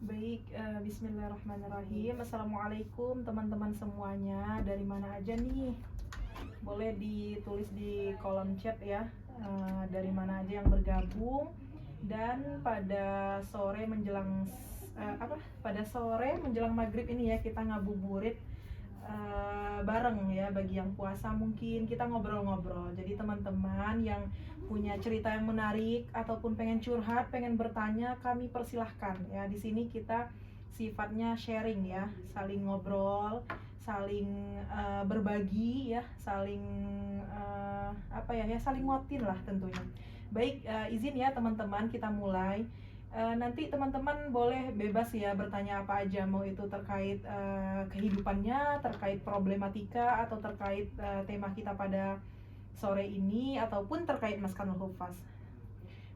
Baik, bismillahirrahmanirrahim. Assalamualaikum teman-teman semuanya. Dari mana aja nih? Boleh ditulis di kolom chat ya. Dari mana aja yang bergabung. Dan pada sore menjelang Pada sore menjelang maghrib ini ya kita ngabuburit bareng ya. Bagi yang puasa mungkin kita ngobrol-ngobrol. Jadi teman-teman yang punya cerita yang menarik ataupun pengen curhat, pengen bertanya, kami persilahkan ya. Di sini kita sifatnya sharing ya, saling ngobrol, saling berbagi ya, saling saling ngotin lah tentunya. Baik, izin ya teman-teman, kita mulai. Nanti teman-teman boleh bebas ya bertanya apa aja, mau itu terkait kehidupannya, terkait problematika, atau terkait tema kita pada sore ini, ataupun terkait Maskanul Hufaz.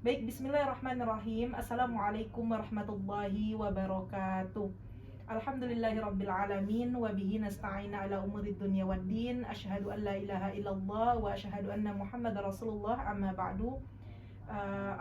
Baik, bismillahirrahmanirrahim. Assalamualaikum warahmatullahi wabarakatuh. Alhamdulillahirabbil alamin wa bihi nasta'in ala umurid dunya waddin. Asyhadu an la ilaha illallah wa asyhadu anna Muhammadar Rasulullah, amma ba'du.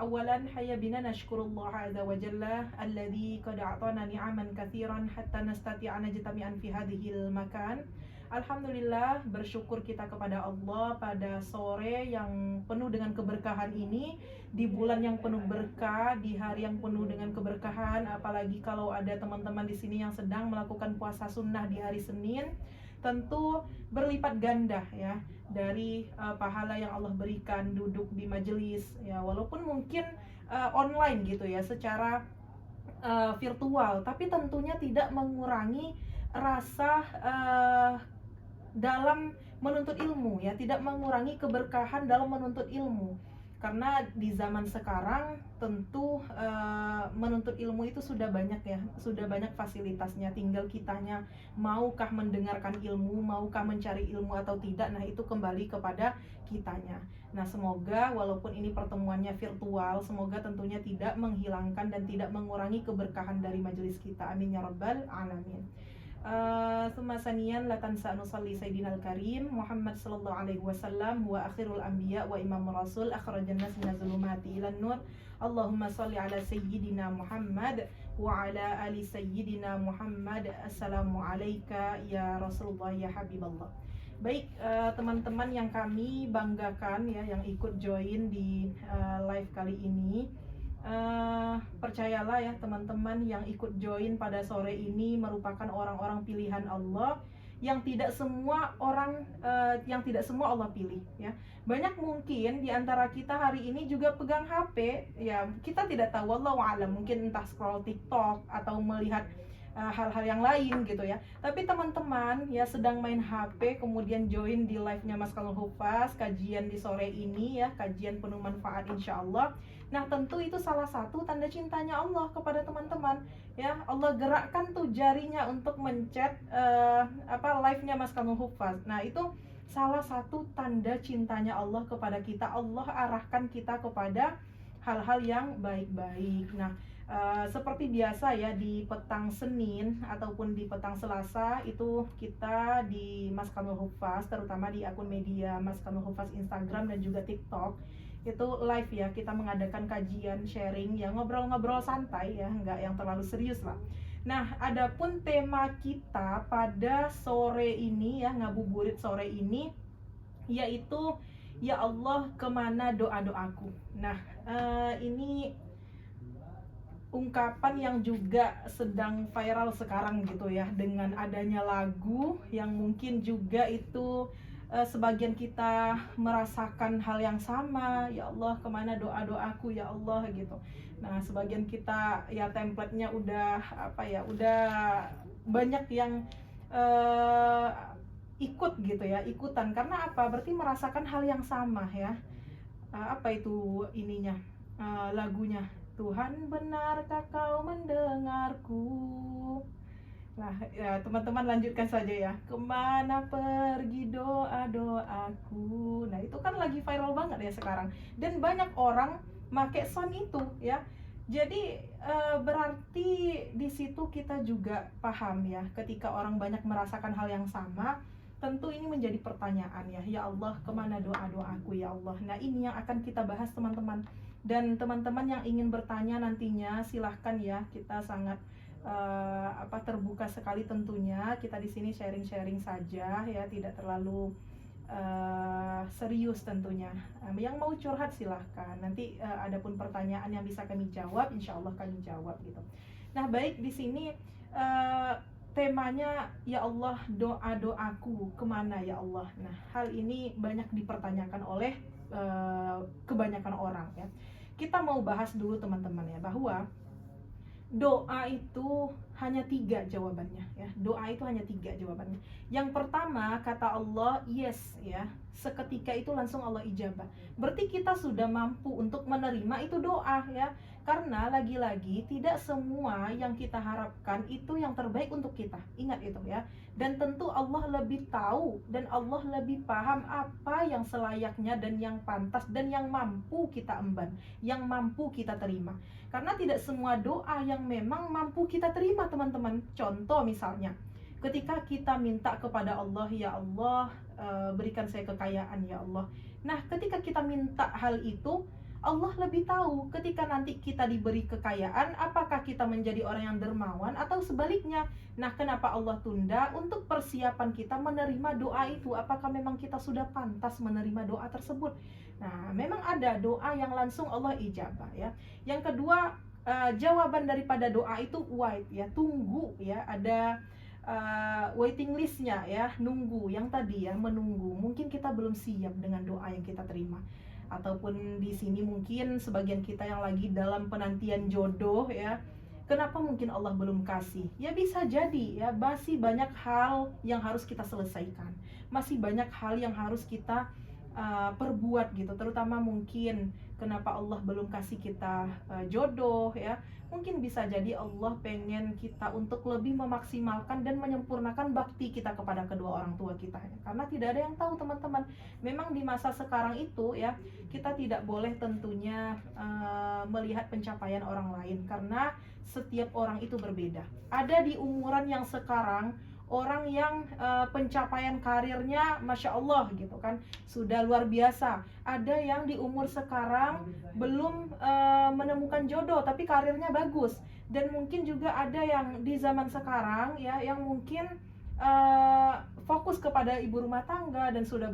أولا حيا بنا نشكر الله عز وجل الذي قد أعطانا نعما كثيرا حتى نستطيع أن نجتمع في هذه المكان. Alhamdulillah, bersyukur kita kepada Allah pada sore yang penuh dengan keberkahan ini, di bulan yang penuh berkah, di hari yang penuh dengan keberkahan. Apalagi kalau ada teman-teman di sini yang sedang melakukan puasa sunnah di hari Senin, tentu berlipat ganda ya dari pahala yang Allah berikan duduk di majelis ya, walaupun mungkin online gitu ya, secara virtual, tapi tentunya tidak mengurangi rasa dalam menuntut ilmu ya, tidak mengurangi keberkahan dalam menuntut ilmu. Karena di zaman sekarang tentu menuntut ilmu itu sudah banyak ya, sudah banyak fasilitasnya, tinggal kitanya maukah mendengarkan ilmu, maukah mencari ilmu atau tidak. Nah, itu kembali kepada kitanya. Nah, semoga walaupun ini pertemuannya virtual, semoga tentunya tidak menghilangkan dan tidak mengurangi keberkahan dari majelis kita. Amin ya rabbal alamin. Thumma saniyan la tansa nusalli sayyidina al-karim Muhammad sallallahu alaihi wasallam huwa akhirul anbiya wa imamur rasul akhrajan nas minaz zulumati ilan nur. Allahumma salli ala sayyidina Muhammad wa ala ali sayyidina Muhammad. Assalamu alayka ya Rasulullah ya Habiballah. Baik, teman-teman yang kami banggakan ya, yang ikut join di live kali ini. Percayalah ya teman-teman, yang ikut join pada sore ini merupakan orang-orang pilihan Allah yang tidak semua Allah pilih ya. Banyak mungkin di antara kita hari ini juga pegang HP ya, kita tidak tahu, wallahu a'lam, mungkin entah scroll TikTok atau melihat hal-hal yang lain gitu ya. Tapi teman-teman ya sedang main HP kemudian join di live-nya Maskanul Hufaz, kajian di sore ini ya, kajian penuh manfaat insyaallah. Nah, tentu itu salah satu tanda cintanya Allah kepada teman-teman ya. Allah gerakkan tuh jarinya untuk mencet live-nya Maskanul Hufaz. Nah, itu salah satu tanda cintanya Allah kepada kita. Allah arahkan kita kepada hal-hal yang baik-baik. Nah, seperti biasa ya, di petang Senin ataupun di petang Selasa itu kita di Maskanul Hufaz, terutama di akun media Maskanul Hufaz Instagram dan juga TikTok, itu live ya, kita mengadakan kajian sharing yang ngobrol-ngobrol santai ya, nggak yang terlalu serius lah. Nah, adapun tema kita pada sore ini ya, ngabuburit sore ini, yaitu ya Allah kemana doa-doaku. Nah, ini ungkapan yang juga sedang viral sekarang gitu ya, dengan adanya lagu yang mungkin juga itu sebagian kita merasakan hal yang sama, ya Allah kemana doa-doaku ya Allah gitu. Nah, sebagian kita ya template-nya udah udah banyak yang ikut gitu ya, ikutan. Karena apa? Berarti merasakan hal yang sama ya. Apa itu ininya, lagunya, Tuhan benarkah kau mendengarku. Nah ya, teman-teman lanjutkan saja ya, kemana pergi doa-doaku. Nah, itu kan lagi viral banget ya sekarang, dan banyak orang make sound itu ya. Jadi berarti di situ kita juga paham ya, ketika orang banyak merasakan hal yang sama, tentu ini menjadi pertanyaan ya, ya Allah kemana doa-doaku ya Allah. Nah, ini yang akan kita bahas teman-teman. Dan teman-teman yang ingin bertanya nantinya silahkan ya, kita sangat terbuka sekali tentunya. Kita di sini sharing-sharing saja ya, tidak terlalu serius tentunya. Yang mau curhat silahkan. Nanti adapun pertanyaan yang bisa kami jawab, insya Allah kami jawab gitu. Nah baik, di sini temanya ya Allah, doa-doaku kemana ya Allah. Nah hal ini banyak dipertanyakan oleh kebanyakan orang ya. Kita mau bahas dulu teman-teman ya, bahwa doa itu hanya 3 jawabannya ya. Doa itu hanya 3 jawabannya. Yang pertama, kata Allah yes ya, seketika itu langsung Allah ijabah. Berarti kita sudah mampu untuk menerima itu doa ya. Karena lagi-lagi tidak semua yang kita harapkan itu yang terbaik untuk kita. Ingat itu ya. Dan tentu Allah lebih tahu dan Allah lebih paham apa yang selayaknya dan yang pantas dan yang mampu kita emban, yang mampu kita terima. Karena tidak semua doa yang memang mampu kita terima teman-teman. Contoh misalnya, ketika kita minta kepada Allah, ya Allah berikan saya kekayaan ya Allah. Nah ketika kita minta hal itu, Allah lebih tahu ketika nanti kita diberi kekayaan, apakah kita menjadi orang yang dermawan atau sebaliknya. Nah kenapa Allah tunda? Untuk persiapan kita menerima doa itu. Apakah memang kita sudah pantas menerima doa tersebut? Nah memang ada doa yang langsung Allah ijabah ya. Yang kedua, jawaban daripada doa itu wait ya, tunggu ya, ada waiting listnya ya, nunggu. Yang tadi ya, menunggu. Mungkin kita belum siap dengan doa yang kita terima. Ataupun di sini mungkin sebagian kita yang lagi dalam penantian jodoh ya, kenapa mungkin Allah belum kasih? Ya bisa jadi ya, masih banyak hal yang harus kita selesaikan, masih banyak hal yang harus kita perbuat gitu. Terutama mungkin kenapa Allah belum kasih kita jodoh ya, mungkin bisa jadi Allah pengen kita untuk lebih memaksimalkan dan menyempurnakan bakti kita kepada kedua orang tua kita ya. Karena tidak ada yang tahu teman-teman. Memang di masa sekarang itu ya, kita tidak boleh tentunya melihat pencapaian orang lain, karena setiap orang itu berbeda. Ada di umuran yang sekarang orang yang pencapaian karirnya Masya Allah gitu kan, sudah luar biasa. Ada yang di umur sekarang belum menemukan jodoh tapi karirnya bagus. Dan mungkin juga ada yang di zaman sekarang ya, yang mungkin fokus kepada ibu rumah tangga dan sudah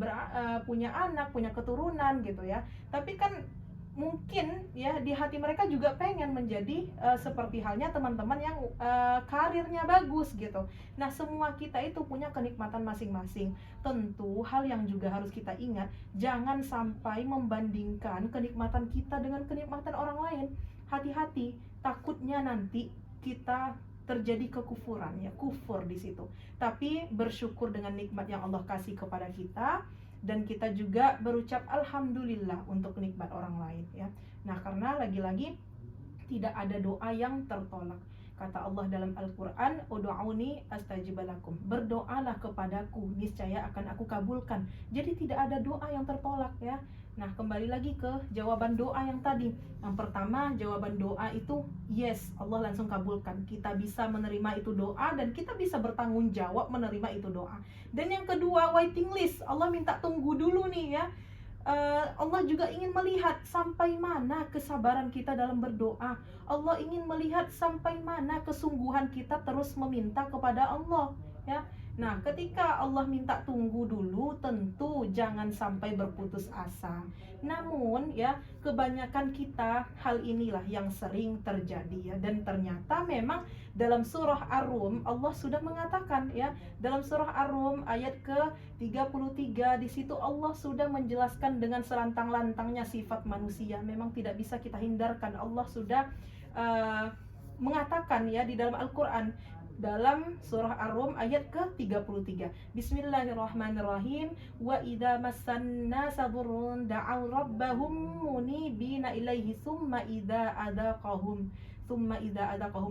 punya anak, punya keturunan gitu ya. Tapi kan mungkin ya di hati mereka juga pengen menjadi seperti halnya teman-teman yang karirnya bagus gitu. Nah semua kita itu punya kenikmatan masing-masing. Tentu hal yang juga harus kita ingat, jangan sampai membandingkan kenikmatan kita dengan kenikmatan orang lain. Hati-hati, takutnya nanti kita terjadi kekufuran ya, kufur di situ. Tapi bersyukur dengan nikmat yang Allah kasih kepada kita, dan kita juga berucap alhamdulillah untuk nikmat orang lain ya. Nah karena lagi-lagi tidak ada doa yang tertolak. Kata Allah dalam Al-Quran, ud'uni astajib lakum, berdoalah kepadaku, niscaya akan aku kabulkan. Jadi tidak ada doa yang tertolak ya. Nah kembali lagi ke jawaban doa yang tadi. Yang pertama, jawaban doa itu yes, Allah langsung kabulkan. Kita bisa menerima itu doa dan kita bisa bertanggung jawab menerima itu doa. Dan yang kedua, waiting list. Allah minta tunggu dulu nih ya. Allah juga ingin melihat sampai mana kesabaran kita dalam berdoa. Allah ingin melihat sampai mana kesungguhan kita terus meminta kepada Allah ya. Nah ketika Allah minta tunggu dulu, tentu jangan sampai berputus asa. Namun ya, kebanyakan kita hal inilah yang sering terjadi ya. Dan ternyata memang dalam surah Ar-Rum Allah sudah mengatakan ya, dalam surah Ar-Rum ayat ke-33, di situ Allah sudah menjelaskan dengan selantang-lantangnya sifat manusia. Memang tidak bisa kita hindarkan. Allah sudah mengatakan ya di dalam Al-Qur'an, dalam surah Ar-Rum ayat ke-33, Bismillahirrahmanirrahim, wa idza massan nasa dhurrun da'aw rabbahum munibina ilaihi summa idza adaqahum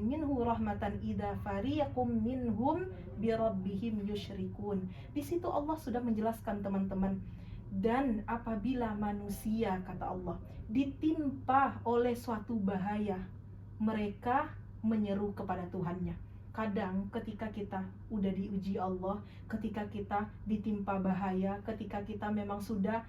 minhu rahmatan idza fariqum minhum birabbihim yusyrikun. Di situ Allah sudah menjelaskan teman-teman, dan apabila manusia, kata Allah, ditimpa oleh suatu bahaya, mereka menyeru kepada Tuhannya. Kadang ketika kita udah diuji Allah, ketika kita ditimpa bahaya, ketika kita memang sudah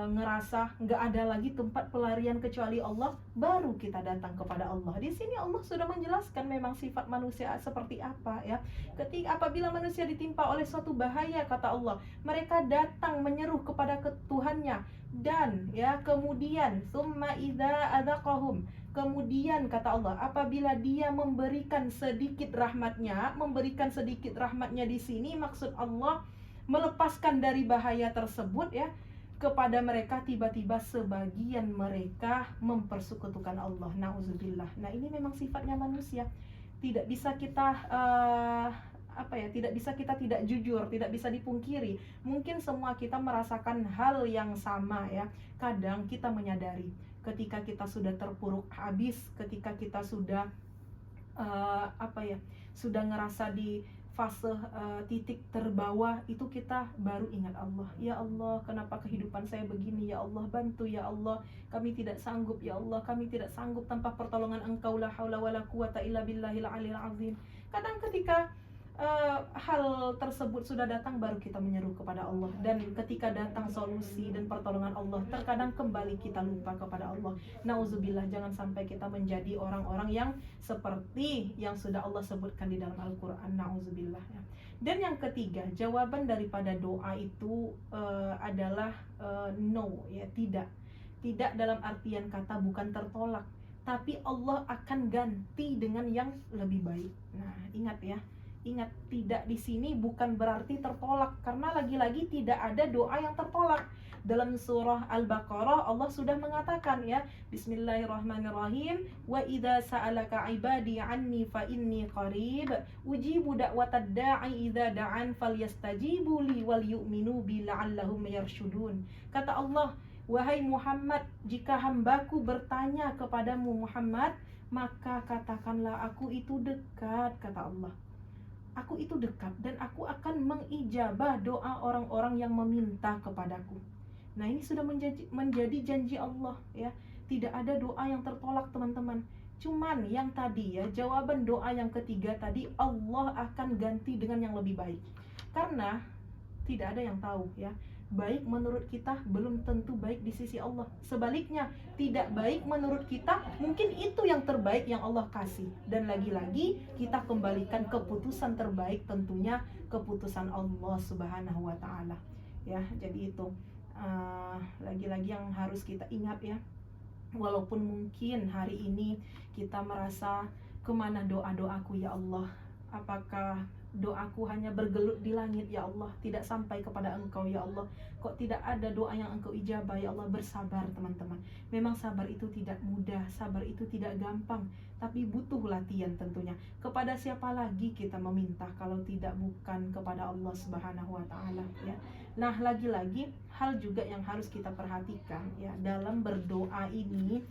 ngerasa nggak ada lagi tempat pelarian kecuali Allah, baru kita datang kepada Allah. Di sini Allah sudah menjelaskan memang sifat manusia seperti apa ya. Apabila manusia ditimpa oleh suatu bahaya, kata Allah, mereka datang menyeru kepada Tuhannya, dan ya kemudian summa idza adzaqahum, kemudian kata Allah, apabila dia memberikan sedikit rahmatnya di sini maksud Allah melepaskan dari bahaya tersebut ya, kepada mereka tiba-tiba sebagian mereka mempersekutukan Allah. Nauzubillah. Nah, ini memang sifatnya manusia. Tidak bisa kita tidak bisa kita tidak jujur, tidak bisa dipungkiri. Mungkin semua kita merasakan hal yang sama ya. Kadang kita menyadari ketika kita sudah terpuruk habis, ketika kita sudah sudah ngerasa di fase titik terbawah, itu kita baru ingat Allah. Ya Allah, kenapa kehidupan saya begini? Ya Allah, bantu ya Allah. Kami tidak sanggup ya Allah. Kami tidak sanggup tanpa pertolongan Engkau. La haula wala quwata illa billahil aliyil azim. Kadang ketika hal tersebut sudah datang, baru kita menyeru kepada Allah. Dan ketika datang solusi dan pertolongan Allah, terkadang kembali kita lupa kepada Allah. Nauzubillah, jangan sampai kita menjadi orang-orang yang seperti yang sudah Allah sebutkan di dalam Al-Quran. Nauzubillah ya. Dan yang ketiga, jawaban daripada doa itu adalah no ya, tidak. Tidak dalam artian kata bukan tertolak, tapi Allah akan ganti dengan yang lebih baik. Nah, ingat ya. Ingat, tidak di sini bukan berarti tertolak, karena lagi-lagi tidak ada doa yang tertolak. Dalam surah Al-Baqarah Allah sudah mengatakan ya, Bismillahirrahmanirrahim, wa idza sa'alaka ibadi anni fa inni qarib ujibu da'watad da'i idza da'an falyastajibu li wal yu'minu bi la'allahum yarshudun. Kata Allah, wahai Muhammad, jika hambaku bertanya kepadamu Muhammad, maka katakanlah aku itu dekat, kata Allah. Aku itu dekat dan aku akan mengijabah doa orang-orang yang meminta kepadaku. Nah, ini sudah menjadi janji Allah ya. Tidak ada doa yang tertolak, teman-teman. Cuman yang tadi ya, jawaban doa yang ketiga tadi, Allah akan ganti dengan yang lebih baik. Karena tidak ada yang tahu ya, baik menurut kita belum tentu baik di sisi Allah. Sebaliknya, tidak baik menurut kita, mungkin itu yang terbaik yang Allah kasih. Dan lagi-lagi kita kembalikan keputusan terbaik, tentunya keputusan Allah Subhanahu wa ta'ala ya. Jadi itu lagi-lagi yang harus kita ingat ya. Walaupun mungkin hari ini kita merasa, kemana doa-doaku ya Allah? Apakah doaku hanya bergelut di langit ya Allah, tidak sampai kepada Engkau ya Allah? Kok tidak ada doa yang Engkau ijabah ya Allah? Bersabar teman-teman. Memang sabar itu tidak mudah, sabar itu tidak gampang, tapi butuh latihan tentunya. Kepada siapa lagi kita meminta kalau tidak bukan kepada Allah Subhanahu wa ta'ala ya. Nah, lagi-lagi hal juga yang harus kita perhatikan ya, dalam berdoa ini,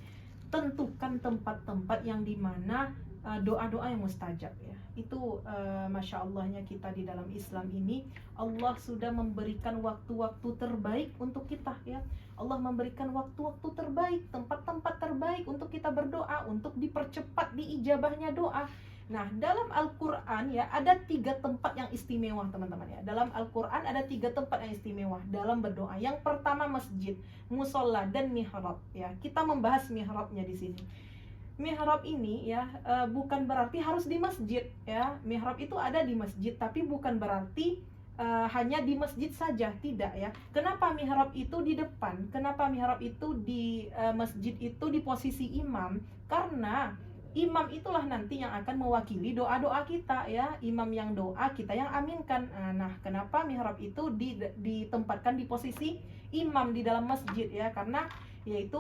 tentukan tempat-tempat yang dimana doa-doa yang mustajab ya. Itu Masya Allahnya kita di dalam Islam ini, Allah sudah memberikan waktu-waktu terbaik untuk kita ya. Allah memberikan waktu-waktu terbaik, tempat-tempat terbaik untuk kita berdoa, untuk dipercepat diijabahnya doa. Nah, dalam Al-Quran ya, ada 3 tempat yang istimewa teman-teman ya. Dalam Al-Quran ada 3 tempat yang istimewa dalam berdoa. Yang pertama masjid, musola, dan mihrab ya. Kita membahas mihrabnya di sini. Mihrab ini ya bukan berarti harus di masjid ya. Mihrab itu ada di masjid, tapi bukan berarti hanya di masjid saja, tidak ya. Kenapa mihrab itu di depan? Kenapa mihrab itu di masjid itu di posisi imam? Karena imam itulah nanti yang akan mewakili doa-doa kita ya. Imam yang doa, kita yang aminkan. Nah, kenapa mihrab itu ditempatkan di posisi imam di dalam masjid ya? Karena yaitu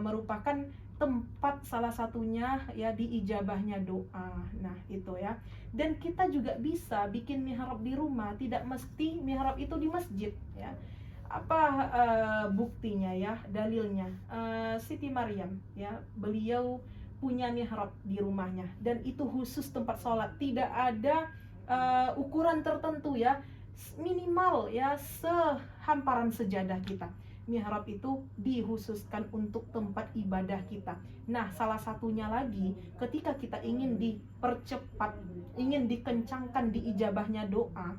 merupakan tempat salah satunya ya diijabahnya doa. Nah, itu ya. Dan kita juga bisa bikin mihrab di rumah, tidak mesti mihrab itu di masjid ya. Apa buktinya ya, dalilnya? Siti Maryam ya, beliau punya mihrab di rumahnya, dan itu khusus tempat sholat, tidak ada ukuran tertentu ya, minimal ya sehamparan sejadah kita. Mihrab itu dikhususkan untuk tempat ibadah kita. Nah, salah satunya lagi, ketika kita ingin dipercepat, ingin dikencangkan diijabahnya doa,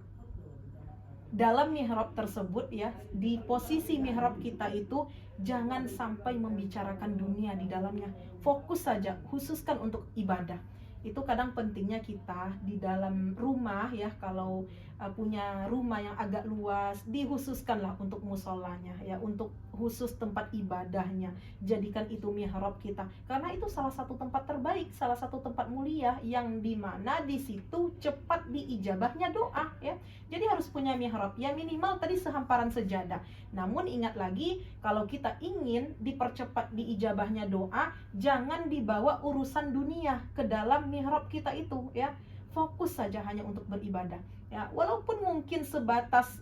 dalam mihrab tersebut ya, di posisi mihrab kita itu jangan sampai membicarakan dunia di dalamnya. Fokus saja, khususkan untuk ibadah. Itu kadang pentingnya kita di dalam rumah ya, kalau punya rumah yang agak luas, dikhususkanlah untuk musolanya ya, untuk khusus tempat ibadahnya. Jadikan itu mihrab kita, karena itu salah satu tempat terbaik, salah satu tempat mulia yang dimana di situ cepat diijabahnya doa ya. Jadi harus punya mihrab ya, minimal tadi sehamparan sejadah. Namun ingat lagi, kalau kita ingin dipercepat diijabahnya doa, jangan dibawa urusan dunia ke dalam mihrab kita itu ya. Fokus saja hanya untuk beribadah ya, walaupun mungkin sebatas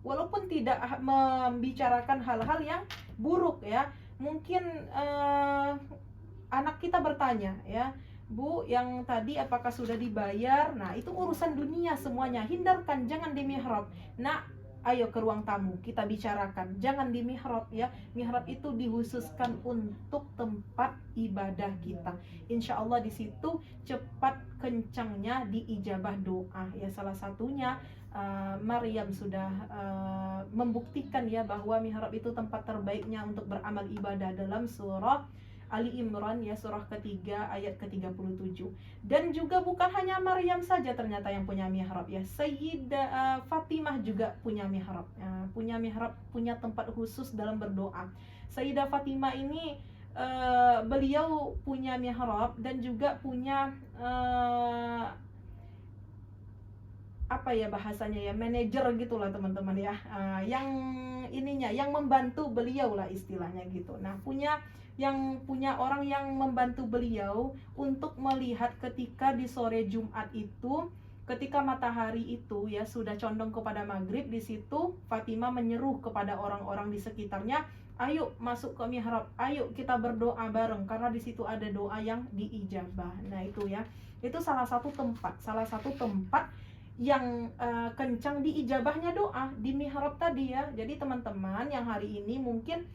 walaupun tidak membicarakan hal-hal yang buruk ya. Mungkin anak kita bertanya ya, Bu, yang tadi apakah sudah dibayar? Nah, itu urusan dunia semuanya. Hindarkan, jangan di mihrab. Nah, ayo ke ruang tamu, kita bicarakan. Jangan di mihrab ya. Mihrab itu dikhususkan untuk tempat ibadah kita. Insya Allah di situ cepat kencangnya diijabah doa ya. Salah satunya Maryam sudah membuktikan ya, bahwa mihrab itu tempat terbaiknya untuk beramal ibadah dalam surah Ali Imran ya, surah ketiga ayat ke-37. Dan juga bukan hanya Maryam saja ternyata yang punya mihrab ya. Sayyidah Fatimah juga punya mihrab. Punya tempat khusus dalam berdoa. Sayyidah Fatimah ini beliau punya mihrab dan juga punya apa ya bahasanya ya, manajer gitulah teman-teman ya, yang ininya, yang membantu beliau lah istilahnya gitu. Nah, punya orang yang membantu beliau untuk melihat ketika di sore Jumat itu, ketika matahari itu ya sudah condong kepada maghrib, di situ Fatimah menyeru kepada orang-orang di sekitarnya, ayo masuk ke mihrab, ayo kita berdoa bareng, karena di situ ada doa yang diijabah. Nah itu ya, itu salah satu tempat yang kencang diijabahnya doa di mihrab tadi ya. Jadi teman-teman yang hari ini mungkin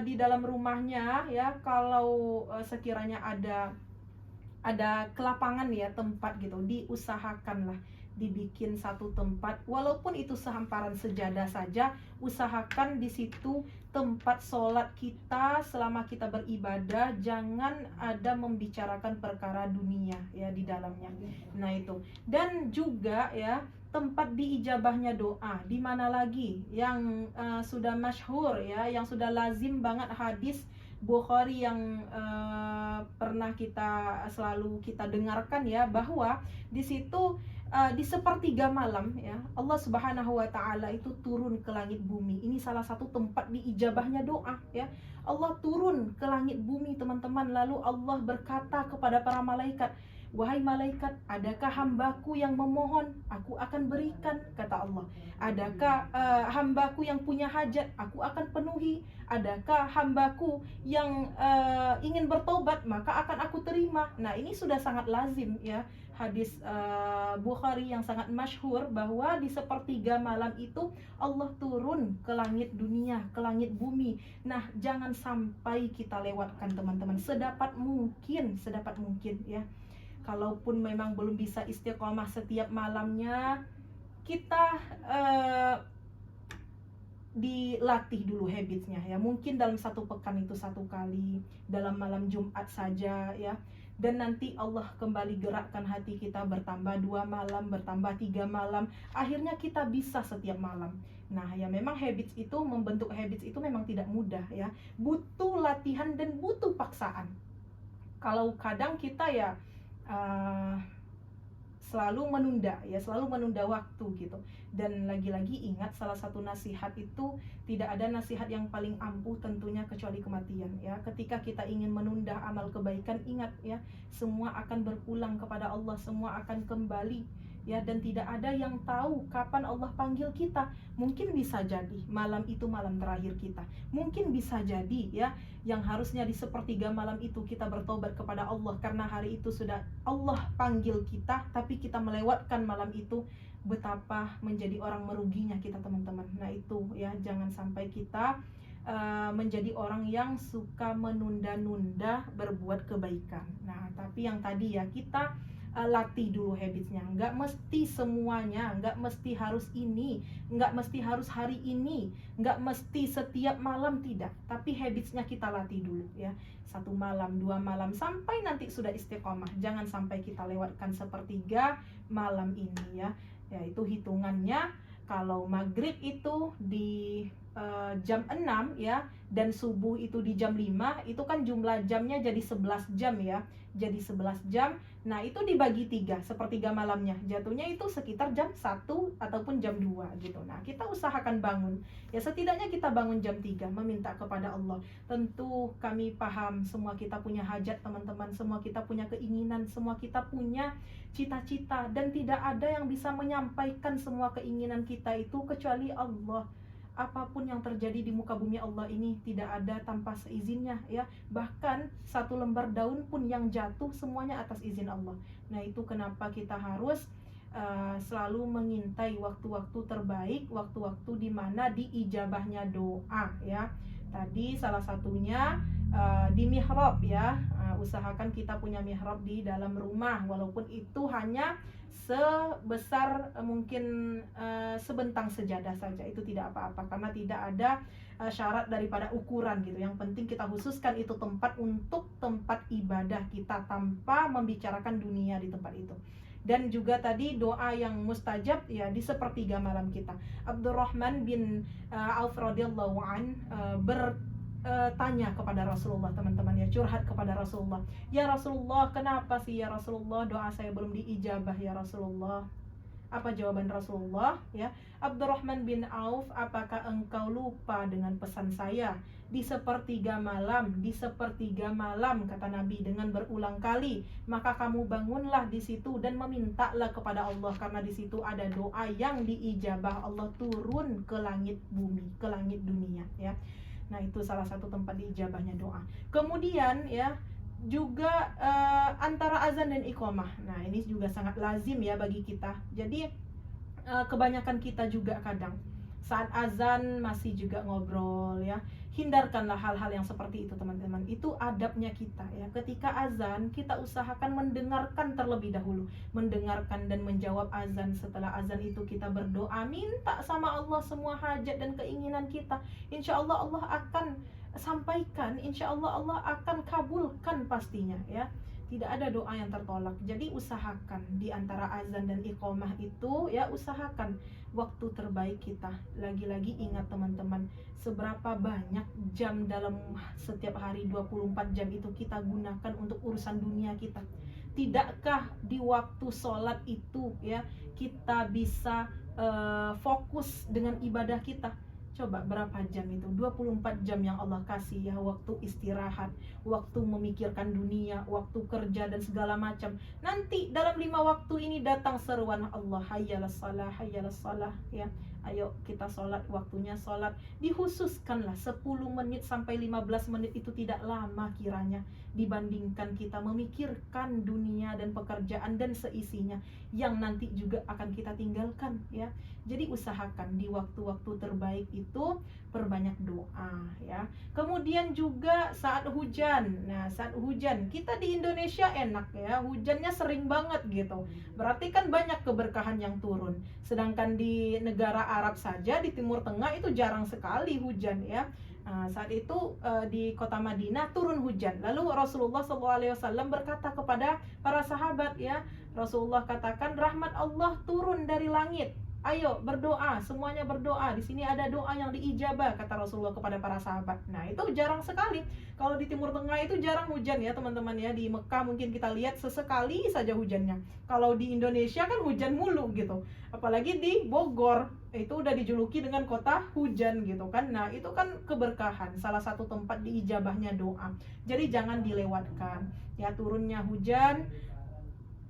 di dalam rumahnya ya, kalau sekiranya ada kelapangan ya tempat gitu, diusahakanlah dibikin satu tempat, walaupun itu sehamparan sejadah saja. Usahakan di situ tempat sholat kita selama kita beribadah, jangan ada membicarakan perkara dunia ya di dalamnya. Nah itu, dan juga ya tempat diijabahnya doa di mana lagi yang sudah masyhur ya, yang sudah lazim banget hadis Bukhari yang pernah selalu kita dengarkan ya, bahwa di situ di sepertiga malam ya, Allah Subhanahu wa taala itu turun ke langit bumi. Ini salah satu tempat diijabahnya doa ya. Allah turun ke langit bumi teman-teman, lalu Allah berkata kepada para malaikat, wahai malaikat, adakah hambaku yang memohon, aku akan berikan, kata Allah. Adakah hambaku yang punya hajat, aku akan penuhi. Adakah hambaku yang ingin bertobat, maka akan aku terima. Nah ini sudah sangat lazim ya, hadis Bukhari yang sangat masyhur, bahwa di sepertiga malam itu Allah turun ke langit dunia, ke langit bumi. Nah jangan sampai kita lewatkan teman-teman, sedapat mungkin ya. Kalaupun memang belum bisa istiqomah setiap malamnya, kita dilatih dulu habitsnya ya. Mungkin dalam satu pekan itu 1 kali, dalam malam Jumat saja ya. Dan nanti Allah kembali gerakkan hati kita, bertambah 2 malam, bertambah 3 malam, akhirnya kita bisa setiap malam. Nah ya, memang membentuk habits itu memang tidak mudah ya. Butuh latihan dan butuh paksaan. Kalau kadang kita ya selalu menunda waktu gitu. Dan lagi-lagi ingat, salah satu nasihat itu, tidak ada nasihat yang paling ampuh tentunya kecuali kematian ya. Ketika kita ingin menunda amal kebaikan, ingat ya, semua akan berpulang kepada Allah, semua akan kembali ya, dan tidak ada yang tahu kapan Allah panggil kita. Mungkin bisa jadi malam itu malam terakhir kita, mungkin bisa jadi ya, yang harusnya di sepertiga malam itu kita bertobat kepada Allah, karena hari itu sudah Allah panggil kita, tapi kita melewatkan malam itu. Betapa menjadi orang meruginya kita teman-teman. Nah itu ya, jangan sampai kita menjadi orang yang suka menunda-nunda berbuat kebaikan. Nah tapi yang tadi ya, kita latih dulu habitsnya. Nggak mesti semuanya, nggak mesti harus ini, nggak mesti harus hari ini, nggak mesti setiap malam, tidak. Tapi habitsnya kita latih dulu ya. 1 malam, 2 malam, sampai nanti sudah istiqomah. Jangan sampai kita lewatkan sepertiga malam ini ya. Ya itu hitungannya, kalau maghrib itu di jam 6 ya, dan subuh itu di jam 5, itu kan jumlah jamnya jadi 11 jam ya. Jadi 11 jam. Nah, itu dibagi 3, sepertiga malamnya. Jatuhnya itu sekitar jam 1 ataupun jam 2 gitu. Nah, kita usahakan bangun. Ya setidaknya kita bangun jam 3 meminta kepada Allah. Tentu kami paham semua kita punya hajat teman-teman, semua kita punya keinginan, semua kita punya cita-cita, dan tidak ada yang bisa menyampaikan semua keinginan kita itu kecuali Allah. Apapun yang terjadi di muka bumi Allah ini tidak ada tanpa seizinnya ya. Bahkan 1 lembar daun pun yang jatuh semuanya atas izin Allah. Nah itu kenapa kita harus selalu mengintai waktu-waktu terbaik, waktu-waktu dimana diijabahnya doa ya. Tadi salah satunya di mihrab ya. Usahakan kita punya mihrab di dalam rumah, walaupun itu hanya sebesar mungkin sebentang sejadah saja, itu tidak apa-apa, karena tidak ada syarat daripada ukuran gitu. Yang penting kita khususkan itu tempat untuk tempat ibadah kita tanpa membicarakan dunia di tempat itu. Dan juga tadi doa yang mustajab ya di sepertiga malam kita. Abdurrahman bin Auf radhiyallahu an tanya kepada Rasulullah, teman-teman ya, curhat kepada Rasulullah. Ya Rasulullah, kenapa sih ya Rasulullah doa saya belum diijabah ya Rasulullah? Apa jawaban Rasulullah ya? Abdurrahman bin Auf, apakah engkau lupa dengan pesan saya? Di sepertiga malam, di sepertiga malam, kata Nabi dengan berulang kali, maka kamu bangunlah di situ dan memintalah kepada Allah, karena di situ ada doa yang diijabah Allah turun ke langit bumi, ke langit dunia ya. Nah itu salah satu tempat diijabahnya doa. Kemudian ya juga antara azan dan iqamah. Nah ini juga sangat lazim ya bagi kita. Jadi kebanyakan kita juga kadang saat azan masih juga ngobrol ya. Hindarkanlah hal-hal yang seperti itu teman-teman. Itu adabnya kita ya. Ketika azan kita usahakan mendengarkan terlebih dahulu, mendengarkan dan menjawab azan. Setelah azan itu kita berdoa, minta sama Allah semua hajat dan keinginan kita. Insya Allah Allah akan sampaikan, insya Allah Allah akan kabulkan pastinya ya. Tidak ada doa yang tertolak. Jadi usahakan di antara azan dan iqamah itu ya, usahakan waktu terbaik kita. Lagi-lagi ingat teman-teman, seberapa banyak jam dalam setiap hari 24 jam itu kita gunakan untuk urusan dunia kita. Tidakkah di waktu sholat itu ya kita bisa fokus dengan ibadah kita? Coba berapa jam itu? 24 jam yang Allah kasih ya, waktu istirahat, waktu memikirkan dunia, waktu kerja dan segala macam. Nanti dalam 5 waktu ini datang seruan Allah, hayyalas salah ya. Ayo kita sholat, waktunya sholat. Dikhususkanlah 10 menit sampai 15 menit, itu tidak lama kiranya dibandingkan kita memikirkan dunia dan pekerjaan dan seisinya yang nanti juga akan kita tinggalkan ya. Jadi usahakan di waktu-waktu terbaik itu perbanyak doa ya. Kemudian juga saat hujan. Nah, saat hujan kita di Indonesia enak ya, hujannya sering banget gitu. Berarti kan banyak keberkahan yang turun. Sedangkan di negara Arab saja, di Timur Tengah itu jarang sekali hujan ya. Nah, saat itu di kota Madinah turun hujan. Lalu Rasulullah SAW berkata kepada para sahabat ya, Rasulullah katakan rahmat Allah turun dari langit. Ayo berdoa, semuanya berdoa. Di sini ada doa yang diijabah, kata Rasulullah kepada para sahabat. Nah itu jarang sekali. Kalau di Timur Tengah itu jarang hujan ya teman-teman ya. Di Mekah mungkin kita lihat sesekali saja hujannya. Kalau di Indonesia kan hujan mulu gitu. Apalagi di Bogor, itu udah dijuluki dengan kota hujan gitu kan. Nah itu kan keberkahan, salah satu tempat diijabahnya doa. Jadi jangan dilewatkan ya turunnya hujan.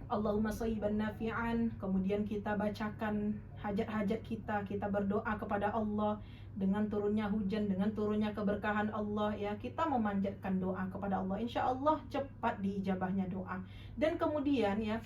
Allahumma shayyiban nafi'an. Kemudian kita bacakan hajat-hajat kita. Kita berdoa kepada Allah dengan turunnya hujan, dengan turunnya keberkahan Allah ya. Kita memanjatkan doa kepada Allah. Insya Allah cepat diijabahnya doa. Dan kemudian ya,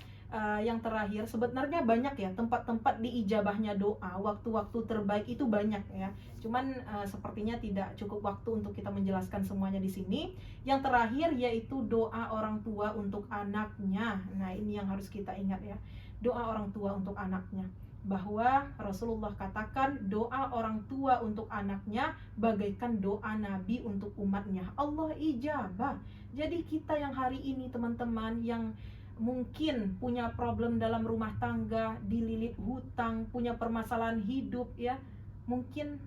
yang terakhir, sebenarnya banyak ya tempat-tempat diijabahnya doa, waktu-waktu terbaik itu banyak ya. Cuman sepertinya tidak cukup waktu untuk kita menjelaskan semuanya di sini. Yang terakhir yaitu doa orang tua untuk anaknya. Nah, ini yang harus kita ingat ya. Doa orang tua untuk anaknya. Bahwa Rasulullah katakan doa orang tua untuk anaknya bagaikan doa Nabi untuk umatnya. Allah ijabah. Jadi kita yang hari ini teman-teman yang mungkin punya problem dalam rumah tangga, dililit hutang, punya permasalahan hidup ya, mungkin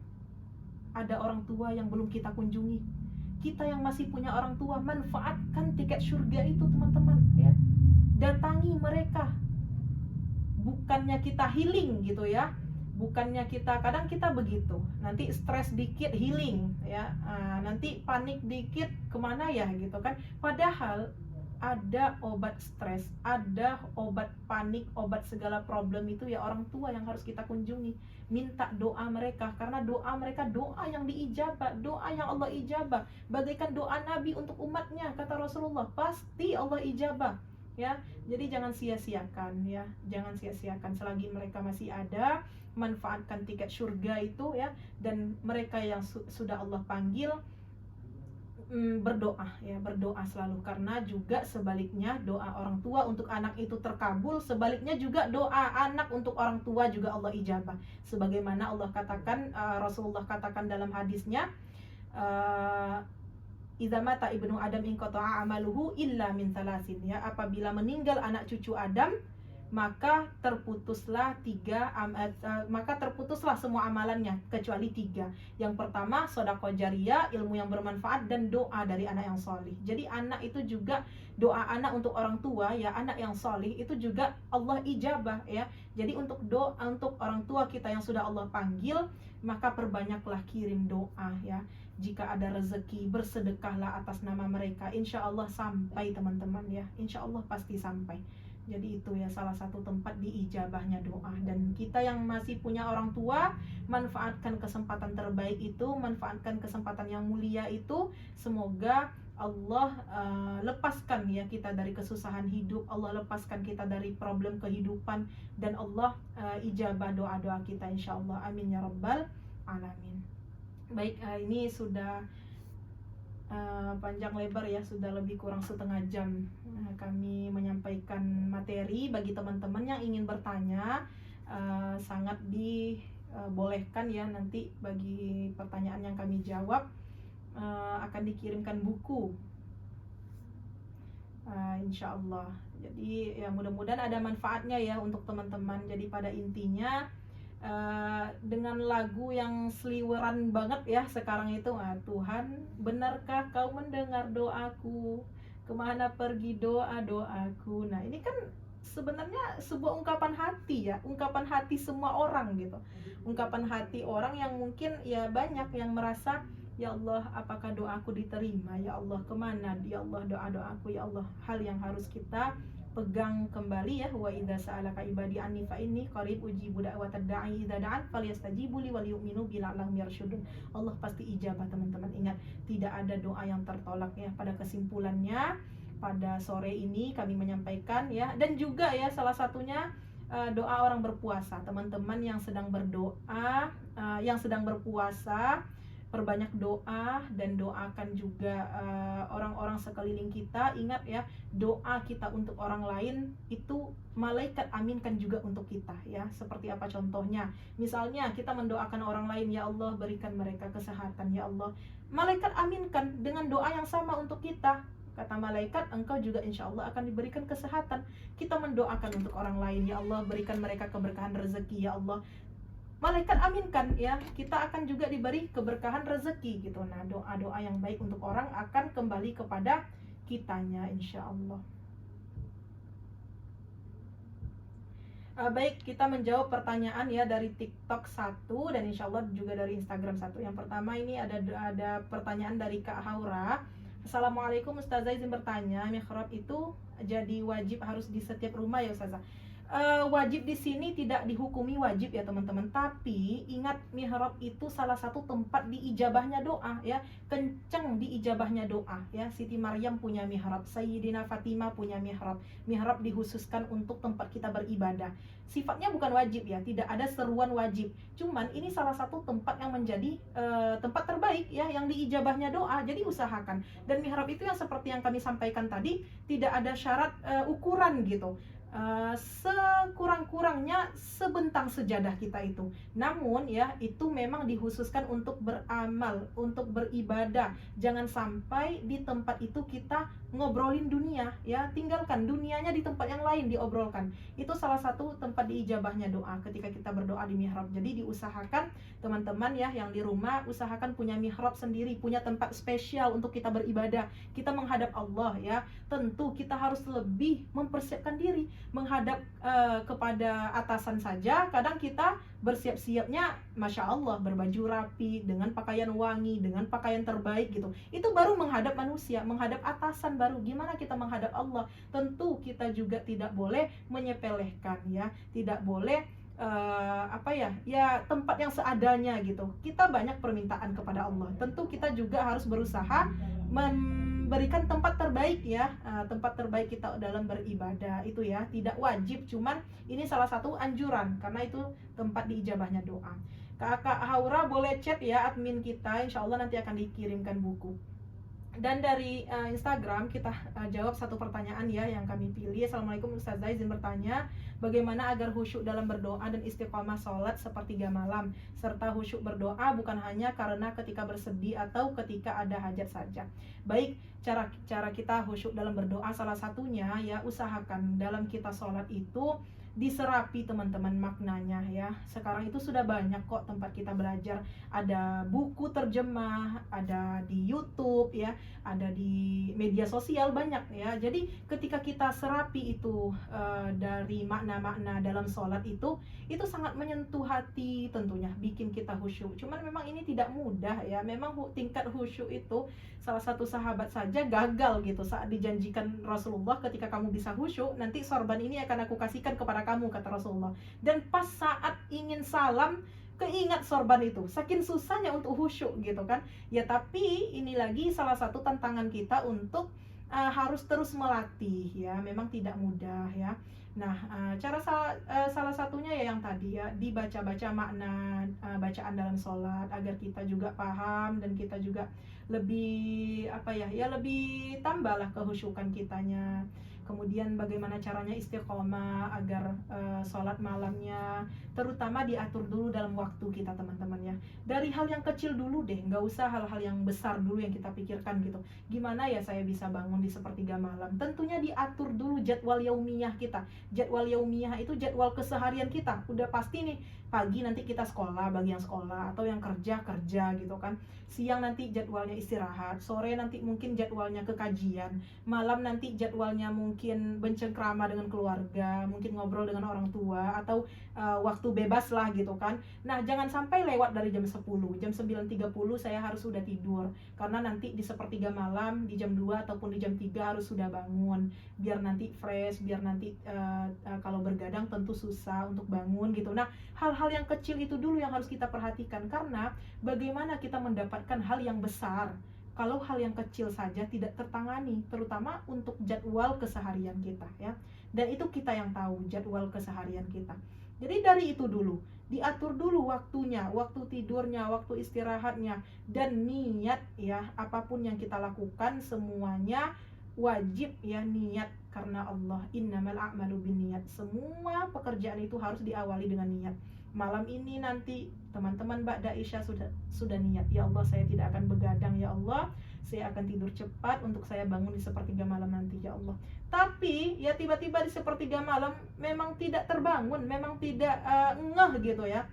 ada orang tua yang belum kita kunjungi. Kita yang masih punya orang tua, manfaatkan tiket surga itu teman-teman ya. Datangi mereka. Bukannya kita healing gitu ya, bukannya kita, kadang kita begitu, nanti stres dikit healing ya, nanti panik dikit kemana ya gitu kan. Padahal ada obat stres, ada obat panik, obat segala problem itu ya orang tua yang harus kita kunjungi. Minta doa mereka, karena doa mereka doa yang diijabah, doa yang Allah ijabah, bagaikan doa Nabi untuk umatnya, kata Rasulullah, pasti Allah ijabah ya. Jadi jangan sia-siakan ya, jangan sia-siakan selagi mereka masih ada. Manfaatkan tiket surga itu ya. Dan mereka yang sudah Allah panggil, berdoa ya, berdoa selalu. Karena juga sebaliknya doa orang tua untuk anak itu terkabul, sebaliknya juga doa anak untuk orang tua juga Allah ijabah. Sebagaimana Allah katakan, Rasulullah katakan dalam hadisnya, idza mata ibnu adam inqata'a amaluhu illa min salasin ya, apabila meninggal anak cucu Adam, maka terputuslah semua amalannya kecuali 3. Yang pertama sedekah jariyah, ilmu yang bermanfaat, dan doa dari anak yang solih. Jadi anak itu juga, doa anak untuk orang tua ya, anak yang solih itu juga Allah ijabah ya. Jadi untuk doa untuk orang tua kita yang sudah Allah panggil, maka perbanyaklah kirim doa ya. Jika ada rezeki, bersedekahlah atas nama mereka. Insya Allah sampai teman-teman ya, insya Allah pasti sampai. Jadi itu ya salah satu tempat diijabahnya doa. Dan kita yang masih punya orang tua, manfaatkan kesempatan terbaik itu, manfaatkan kesempatan yang mulia itu. Semoga Allah lepaskan ya kita dari kesusahan hidup, Allah lepaskan kita dari problem kehidupan, dan Allah ijabah doa-doa kita insya Allah. Amin ya rabbal alamin. Baik, ini sudah panjang lebar ya, sudah lebih kurang setengah jam kami menyampaikan materi. Bagi teman-teman yang ingin bertanya, sangat dibolehkan ya. Nanti bagi pertanyaan yang kami jawab, akan dikirimkan buku, insya Allah. Jadi ya mudah-mudahan ada manfaatnya ya untuk teman-teman. Jadi pada intinya, dengan lagu yang seliweran banget ya sekarang itu, Tuhan benarkah kau mendengar doaku, kemana pergi doa-doaku. Nah ini kan sebenarnya sebuah ungkapan hati ya, ungkapan hati semua orang gitu, ungkapan hati orang yang mungkin ya banyak yang merasa, ya Allah apakah doaku diterima, ya Allah kemana, ya Allah doa-doaku, ya Allah. Hal yang harus kita pegang kembali ya, wa idza sa'alaka ibadi anni fa inni qarib ujibu da'watad da'i idza da'an falyastajibu li wal yu'minu bi la'allahum yarshudun. Allah pasti ijabah teman-teman. Ingat, tidak ada doa yang tertolak ya. Pada kesimpulannya, pada sore ini kami menyampaikan ya, dan juga ya salah satunya doa orang berpuasa. Teman-teman yang sedang berdoa, yang sedang berpuasa, perbanyak doa dan doakan juga orang-orang sekeliling kita. Ingat ya, doa kita untuk orang lain itu malaikat aminkan juga untuk kita ya. Seperti apa contohnya? Misalnya kita mendoakan orang lain, ya Allah berikan mereka kesehatan, ya Allah. Malaikat aminkan dengan doa yang sama untuk kita. Kata malaikat, engkau juga insya Allah akan diberikan kesehatan. Kita mendoakan untuk orang lain, ya Allah berikan mereka keberkahan rezeki, ya Allah. Malaikat aminkan ya, kita akan juga diberi keberkahan rezeki gitu. Nah, doa-doa yang baik untuk orang akan kembali kepada kitanya insya Allah. Baik, kita menjawab pertanyaan ya dari TikTok 1 dan insya Allah juga dari Instagram 1. Yang pertama ini ada pertanyaan dari Kak Haura. Assalamualaikum, Ustazah izin bertanya, mihrab itu jadi wajib harus di setiap rumah ya Ustazah? wajib di sini tidak dihukumi wajib ya teman-teman, tapi ingat mihrab itu salah satu tempat diijabahnya doa ya, kenceng diijabahnya doa ya. Siti Maryam punya mihrab, Sayyidina Fatimah punya mihrab. Mihrab dikhususkan untuk tempat kita beribadah. Sifatnya bukan wajib ya, tidak ada seruan wajib. Cuman ini salah satu tempat yang menjadi tempat terbaik ya, yang diijabahnya doa. Jadi usahakan. Dan mihrab itu yang seperti yang kami sampaikan tadi, tidak ada syarat ukuran gitu. Sekurang-kurangnya sebentang sejadah kita itu. Namun ya, itu memang dikhususkan untuk beramal, untuk beribadah. Jangan sampai di tempat itu kita ngobrolin dunia ya, tinggalkan dunianya di tempat yang lain diobrolkan. Itu salah satu tempat diijabahnya doa ketika kita berdoa di mihrab. Jadi diusahakan teman-teman ya yang di rumah, usahakan punya mihrab sendiri, punya tempat spesial untuk kita beribadah, kita menghadap Allah ya. Tentu kita harus lebih mempersiapkan diri menghadap kepada atasan saja. Kadang kita bersiap-siapnya Masya Allah, berbaju rapi, dengan pakaian wangi, dengan pakaian terbaik gitu. Itu baru menghadap manusia, menghadap atasan baru. Gimana kita menghadap Allah? Tentu kita juga tidak boleh menyepelekan ya, tidak boleh tempat yang seadanya gitu. Kita banyak permintaan kepada Allah. Tentu kita juga harus berusaha memberikan tempat terbaik ya, tempat terbaik kita dalam beribadah itu ya. Tidak wajib, cuman ini salah satu anjuran karena itu tempat diijabahnya doa. Kakak Haura boleh chat ya admin kita, insya Allah nanti akan dikirimkan buku. Dan dari Instagram kita jawab satu pertanyaan ya yang kami pilih. Assalamualaikum Ustazah, izin bertanya, bagaimana agar khusyuk dalam berdoa dan istiqomah sholat sepertiga malam, serta khusyuk berdoa bukan hanya karena ketika bersedih atau ketika ada hajat saja. Baik, cara kita khusyuk dalam berdoa salah satunya ya, usahakan dalam kita sholat itu diserapi teman-teman maknanya ya. Sekarang itu sudah banyak kok tempat kita belajar, ada buku terjemah, ada di YouTube ya, ada di media sosial banyak ya. Jadi ketika kita serapi itu dari makna-makna dalam sholat itu sangat menyentuh hati tentunya, bikin kita khusyuk. Cuman memang ini tidak mudah ya, memang tingkat khusyuk itu salah satu sahabat saja gagal gitu saat dijanjikan Rasulullah, ketika kamu bisa khusyuk nanti sorban ini akan aku kasihkan kepada kamu, kata Rasulullah. Dan pas saat ingin salam keingat sorban itu, saking susahnya untuk khusyuk gitu kan ya. Tapi ini lagi salah satu tantangan kita untuk harus terus melatih ya, memang tidak mudah ya. Nah, cara salah satunya ya yang tadi ya, dibaca-baca makna bacaan dalam sholat agar kita juga paham dan kita juga lebih lebih tambahlah kehusyukan kitanya. Kemudian bagaimana caranya istiqomah agar sholat malamnya terutama diatur dulu dalam waktu kita teman-teman ya. Dari hal yang kecil dulu deh, nggak usah hal-hal yang besar dulu yang kita pikirkan gitu. Gimana ya saya bisa bangun di sepertiga malam? Tentunya diatur dulu jadwal yaumiyah kita. Jadwal yaumiyah itu jadwal keseharian kita. Udah pasti nih, pagi nanti kita sekolah, bagi yang sekolah atau yang kerja gitu kan. Siang nanti jadwalnya istirahat, sore nanti mungkin jadwalnya ke kajian, malam nanti jadwalnya mungkin bercengkrama dengan keluarga, mungkin ngobrol dengan orang tua atau waktu bebas lah gitu kan. Nah, jangan sampai lewat dari jam 10, jam 9.30 saya harus sudah tidur, karena nanti di sepertiga malam di jam 2 ataupun di jam 3 harus sudah bangun, biar nanti fresh, biar nanti kalau bergadang tentu susah untuk bangun gitu. Nah, hal-hal yang kecil itu dulu yang harus kita perhatikan, karena bagaimana kita mendapatkan hal yang besar kalau hal yang kecil saja tidak tertangani, terutama untuk jadwal keseharian kita ya. Dan itu kita yang tahu jadwal keseharian kita. Jadi dari itu dulu, diatur dulu waktunya, waktu tidurnya, waktu istirahatnya, dan niat ya. Apapun yang kita lakukan semuanya wajib ya, niat karena Allah. Innamal a'malu binniyat. Semua pekerjaan itu harus diawali dengan niat. Malam ini nanti teman-teman ba'da Isya sudah niat, ya Allah saya tidak akan begadang, ya Allah saya akan tidur cepat untuk saya bangun di sepertiga malam nanti, ya Allah. Tapi ya tiba-tiba di sepertiga malam memang tidak terbangun, memang tidak ngeh gitu ya,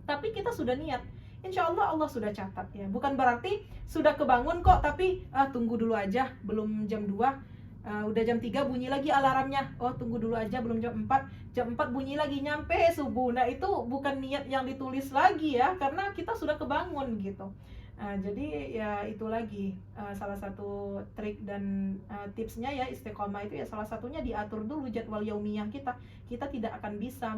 tapi kita sudah niat, insya Allah Allah sudah catat ya. Bukan berarti sudah kebangun kok tapi tunggu dulu aja, belum jam 2, udah jam 3 bunyi lagi alarmnya, oh tunggu dulu aja belum jam 4 bunyi lagi, nyampe subuh. Nah itu bukan niat yang ditulis lagi ya, karena kita sudah kebangun gitu. Jadi ya itu lagi salah satu trik dan tipsnya ya istiqomah itu ya salah satunya diatur dulu jadwal yaumiyah kita. Kita tidak akan bisa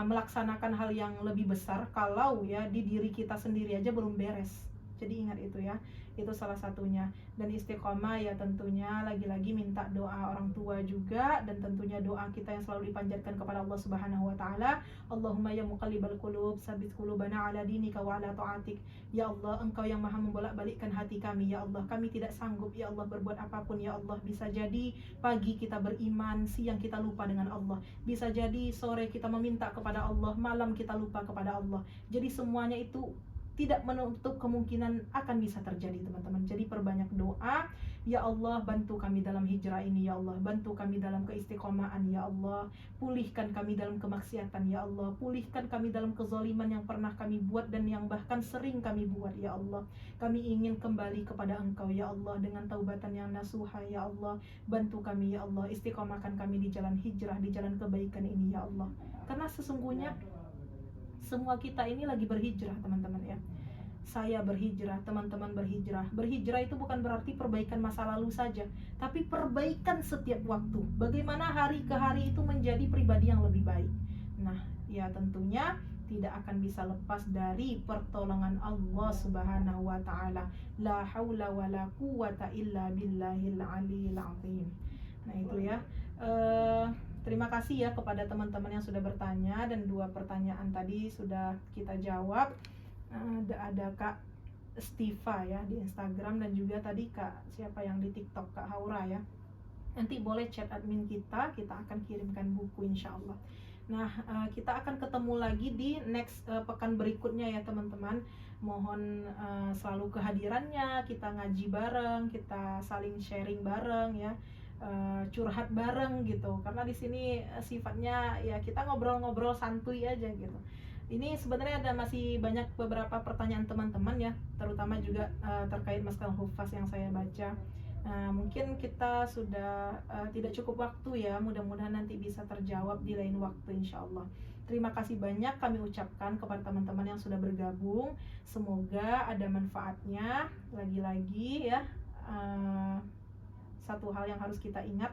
melaksanakan hal yang lebih besar kalau ya di diri kita sendiri aja belum beres. Jadi ingat itu ya, itu salah satunya. Dan istiqomah ya tentunya lagi-lagi minta doa orang tua juga, dan tentunya doa kita yang selalu dipanjatkan kepada Allah Subhanahu wa taala. Allahumma ya muqallibal qulub, tsabbit qulubana ala dinika wa ala ta'atik. Ya Allah, Engkau yang Maha membolak-balikkan hati kami. Ya Allah, kami tidak sanggup ya Allah berbuat apapun ya Allah. Bisa jadi pagi kita beriman, siang kita lupa dengan Allah. Bisa jadi sore kita meminta kepada Allah, malam kita lupa kepada Allah. Jadi semuanya itu tidak menutup kemungkinan akan bisa terjadi, teman-teman. Jadi perbanyak doa. Ya Allah, bantu kami dalam hijrah ini ya Allah. Bantu kami dalam keistiqomahan ya Allah. Pulihkan kami dalam kemaksiatan ya Allah. Pulihkan kami dalam kezaliman yang pernah kami buat dan yang bahkan sering kami buat ya Allah. Kami ingin kembali kepada Engkau ya Allah dengan taubatan yang nasuha ya Allah. Bantu kami ya Allah, istiqomahkan kami di jalan hijrah, di jalan kebaikan ini ya Allah. Karena sesungguhnya semua kita ini lagi berhijrah, teman-teman ya. Saya berhijrah, teman-teman berhijrah. Berhijrah itu bukan berarti perbaikan masa lalu saja, tapi perbaikan setiap waktu. Bagaimana hari ke hari itu menjadi pribadi yang lebih baik. Nah, ya tentunya tidak akan bisa lepas dari pertolongan Allah Subhanahu wa taala. La haula wala quwata illa billahil aliyil azim. Nah, itu ya. Terima kasih ya kepada teman-teman yang sudah bertanya, dan 2 pertanyaan tadi sudah kita jawab. Ada Kak Stiva ya di Instagram, dan juga tadi Kak siapa yang di TikTok, Kak Haura ya. Nanti boleh chat admin kita akan kirimkan buku insya Allah. Nah, kita akan ketemu lagi di next pekan berikutnya ya teman-teman. Mohon selalu kehadirannya, kita ngaji bareng, kita saling sharing bareng ya. Curhat bareng gitu, karena di sini sifatnya ya kita ngobrol-ngobrol santuy aja gitu. Ini sebenarnya ada masih banyak beberapa pertanyaan teman-teman ya, terutama juga terkait masalah hufaz yang saya baca. Mungkin kita sudah tidak cukup waktu ya, mudah-mudahan nanti bisa terjawab di lain waktu insya Allah. Terima kasih banyak kami ucapkan kepada teman-teman yang sudah bergabung. Semoga ada manfaatnya. Lagi-lagi ya, satu hal yang harus kita ingat,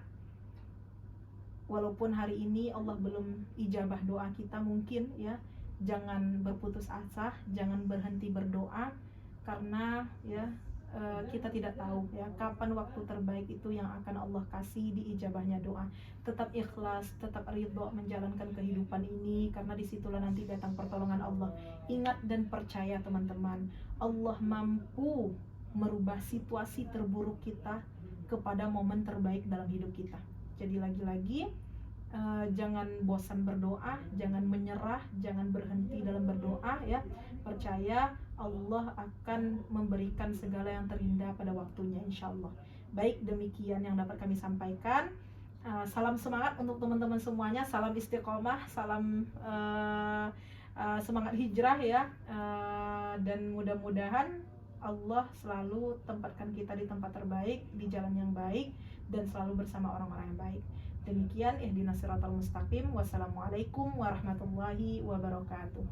walaupun hari ini Allah belum ijabah doa kita mungkin ya, jangan berputus asa, jangan berhenti berdoa, karena ya kita tidak tahu ya kapan waktu terbaik itu yang akan Allah kasih di ijabahnya doa. Tetap ikhlas, tetap ridho menjalankan kehidupan ini, karena disitulah nanti datang pertolongan Allah. Ingat dan percaya teman-teman, Allah mampu merubah situasi terburuk kita kepada momen terbaik dalam hidup kita. Jadi lagi-lagi jangan bosan berdoa, jangan menyerah, jangan berhenti dalam berdoa ya. Percaya Allah akan memberikan segala yang terindah pada waktunya insya Allah. Baik, demikian yang dapat kami sampaikan. Salam semangat untuk teman-teman semuanya, salam istiqomah, salam semangat hijrah ya. Dan mudah-mudahan Allah selalu tempatkan kita di tempat terbaik, di jalan yang baik, dan selalu bersama orang-orang yang baik. Demikian, ihdinas siratal mustaqim. Wassalamualaikum warahmatullahi wabarakatuh.